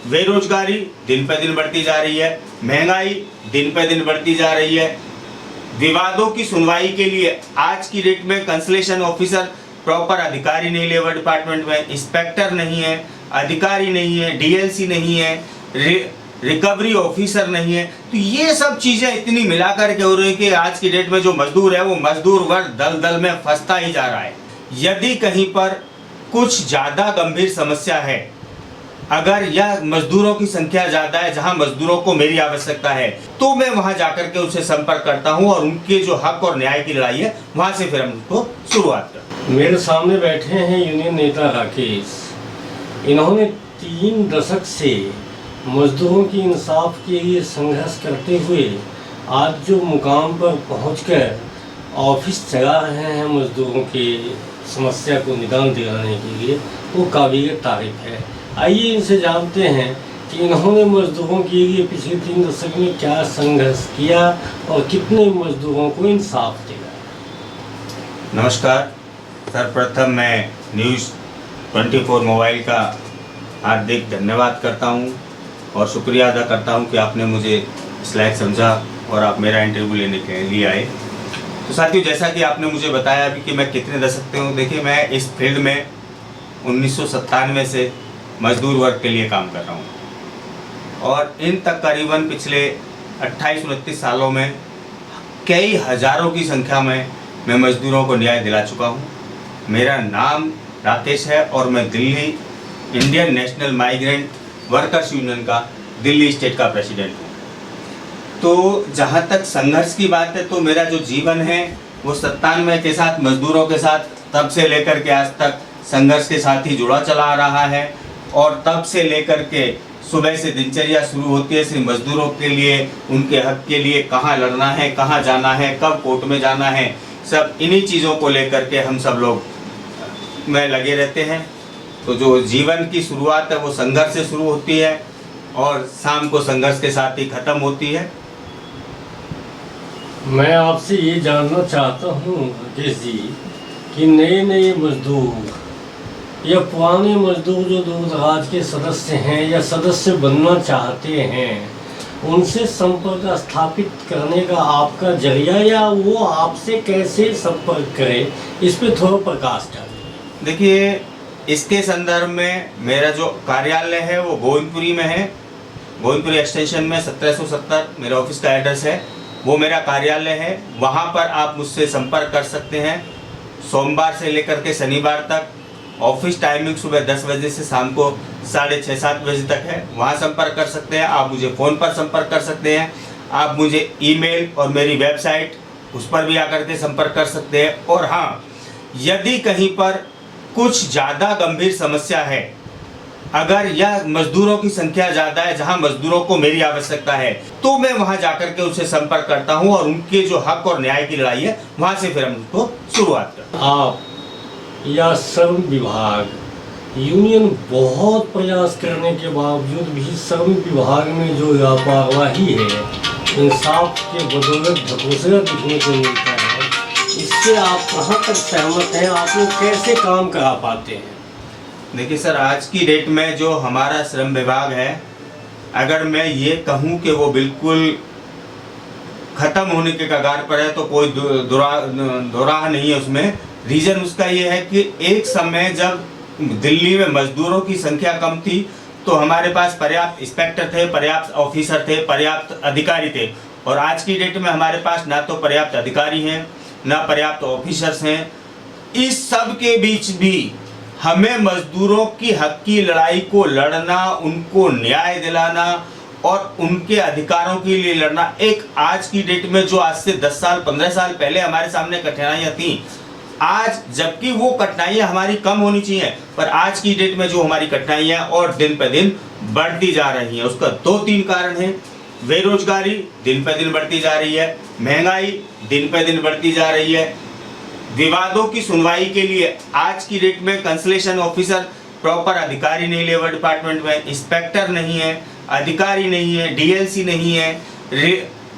बेरोजगारी दिन पे दिन बढ़ती जा रही है, महंगाई दिन पे दिन बढ़ती जा रही है। विवादों की सुनवाई के लिए आज की डेट में कंसलेशन ऑफिसर प्रॉपर अधिकारी नहीं, लेबर डिपार्टमेंट में इंस्पेक्टर नहीं है, अधिकारी नहीं है, डीएलसी नहीं है, रिकवरी ऑफिसर नहीं है। तो ये सब चीजें इतनी मिलाकर के हो रही है कि आज की डेट में जो मजदूर है वो मजदूर वर्ग दलदल में फंसता ही जा रहा है। यदि कहीं पर कुछ ज्यादा गंभीर समस्या है, अगर यह मजदूरों की संख्या ज्यादा है, जहां मजदूरों को मेरी आवश्यकता है, तो मैं वहां जाकर के उनसे संपर्क करता हूं और उनके जो हक और न्याय की लड़ाई है वहां से फिर हम उसको शुरुआत करते हैं। मेरे सामने बैठे हैं यूनियन नेता राकेश। इन्होंने 3 दशक से मजदूरों की इंसाफ के लिए संघर्ष करते हुए आज जो मुकाम पर पहुंचकर ऑफिस चला रहे हैं मजदूरों की समस्या को निदान दिलाने के लिए, वो काबिल तारीफ है। आइए इनसे जानते हैं कि इन्होंने मजदूरों के लिए पिछले 3 दशक में क्या संघर्ष किया और कितने मजदूरों को इंसाफ दिलाया। नमस्कार, सर्वप्रथम मैं न्यूज़ 24 मोबाइल का हार्दिक धन्यवाद करता हूं और शुक्रिया अदा करता हूं कि आपने मुझे इस लायक समझा और आप मेरा इंटरव्यू लेने के लिए आए। तो साथियों, जैसा कि आपने मुझे बताया अभी कि मैं कितने दशक से हूँ, देखिए मैं इस फील्ड में 1997 से मजदूर वर्ग के लिए काम कर रहा हूँ और इन तक करीबन पिछले 28-29 सालों में कई हज़ारों की संख्या में मैं मजदूरों को न्याय दिला चुका हूँ। मेरा नाम राकेश है और मैं Delhi Indian national migrant workers union का दिल्ली स्टेट का प्रेसिडेंट हूँ। तो जहाँ तक संघर्ष की बात है, तो मेरा जो जीवन है वो 97 के साथ मजदूरों के साथ तब से लेकर के आज तक संघर्ष के साथ ही जुड़ा चला आ रहा है और तब से लेकर के सुबह से दिनचर्या शुरू होती है सिर्फ मजदूरों के लिए, उनके हक के लिए, कहाँ लड़ना है, कहाँ जाना है, कब कोर्ट में जाना है, सब इन्हीं चीज़ों को लेकर के हम सब लोग में लगे रहते हैं। तो जो जीवन की शुरुआत है वो संघर्ष से शुरू होती है और शाम को संघर्ष के साथ ही ख़त्म होती है। मैं आपसे ये जानना चाहता हूँ राकेश जी कि नए मजदूर या पुराने मजदूर जो दूरदराज के सदस्य हैं या सदस्य बनना चाहते हैं, उनसे संपर्क स्थापित करने का आपका जरिया या वो आपसे कैसे संपर्क करें, इस पे थोड़ा प्रकाश डालिए। देखिए, इसके संदर्भ में मेरा जो कार्यालय है वो गोविंदपुरी में है। गोविंदपुरी एक्सटेंशन में 1770 मेरा ऑफिस का एड्रेस है, वो मेरा कार्यालय है। वहाँ पर आप मुझसे संपर्क कर सकते हैं। सोमवार से लेकर के शनिवार तक ऑफिस टाइमिंग सुबह 10 बजे से शाम को 6:30-7 बजे तक है। वहाँ संपर्क कर सकते हैं। आप मुझे फ़ोन पर संपर्क कर सकते हैं। आप मुझे ईमेल और मेरी वेबसाइट उस पर भी आकर के संपर्क कर सकते हैं। और हाँ, यदि कहीं पर कुछ ज़्यादा गंभीर समस्या है, अगर यह मजदूरों की संख्या ज़्यादा है, जहां मजदूरों को मेरी आवश्यकता है, तो मैं वहां जाकर के उनसे संपर्क करता हूं और उनके जो हक और न्याय की लड़ाई है वहां से फिर हम उसको शुरुआत करते हैं। आप या श्रम विभाग यूनियन बहुत प्रयास करने के बावजूद भी श्रम विभाग में जो लापरवाही है, इंसाफ के बदौलत ढकोसला दिखने को मिलता है, इससे आप कहाँ तक सहमत हैं? आप लोग कैसे काम करा पाते हैं? देखिए सर, आज की डेट में जो हमारा श्रम विभाग है, अगर मैं ये कहूँ कि वो बिल्कुल ख़त्म होने के कगार पर है तो कोई दोराह नहीं है उसमें। रीज़न उसका ये है कि एक समय जब दिल्ली में मजदूरों की संख्या कम थी तो हमारे पास पर्याप्त इंस्पेक्टर थे, पर्याप्त ऑफिसर थे, पर्याप्त अधिकारी थे। और आज की डेट में हमारे पास ना तो पर्याप्त अधिकारी हैं, ना पर्याप्त ऑफिसर्स हैं। इस सब के बीच भी हमें मजदूरों की हक की लड़ाई को लड़ना, उनको न्याय दिलाना और उनके अधिकारों के लिए लड़ना, एक आज की डेट में जो आज से 10 साल 15 साल पहले हमारे सामने कठिनाइयाँ थीं, आज जबकि वो कठिनाइयाँ हमारी कम होनी चाहिए, पर आज की डेट में जो हमारी कठिनाइयाँ और दिन पे दिन बढ़ती जा रही हैं, उसका 2-3 कारण हैं। बेरोजगारी दिन पे दिन बढ़ती जा रही है, महंगाई दिन पे दिन बढ़ती जा रही है। विवादों की सुनवाई के लिए आज की डेट में कंसलेशन ऑफिसर प्रॉपर अधिकारी नहीं, लेबर डिपार्टमेंट में इंस्पेक्टर नहीं है, अधिकारी नहीं है, डीएलसी नहीं है,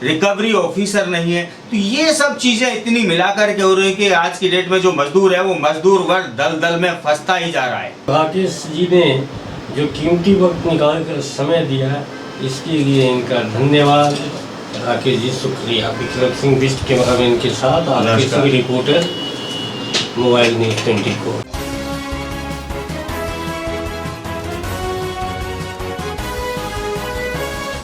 रिकवरी ऑफिसर नहीं है। तो ये सब चीजें इतनी मिलाकर के हो रही है कि आज की डेट में जो मजदूर है वो मजदूर वर्ग दलदल में फंसता ही जा रहा है। राकेश जी ने जो कीमती वक्त निकाल कर समय दिया, इसके लिए इनका धन्यवाद। राकेश जी शुक्रिया। विक्रम सिंह बिष्ट कैमरामैन के साथ आपके सभी रिपोर्टर, मोबाइल न्यूज़ 24।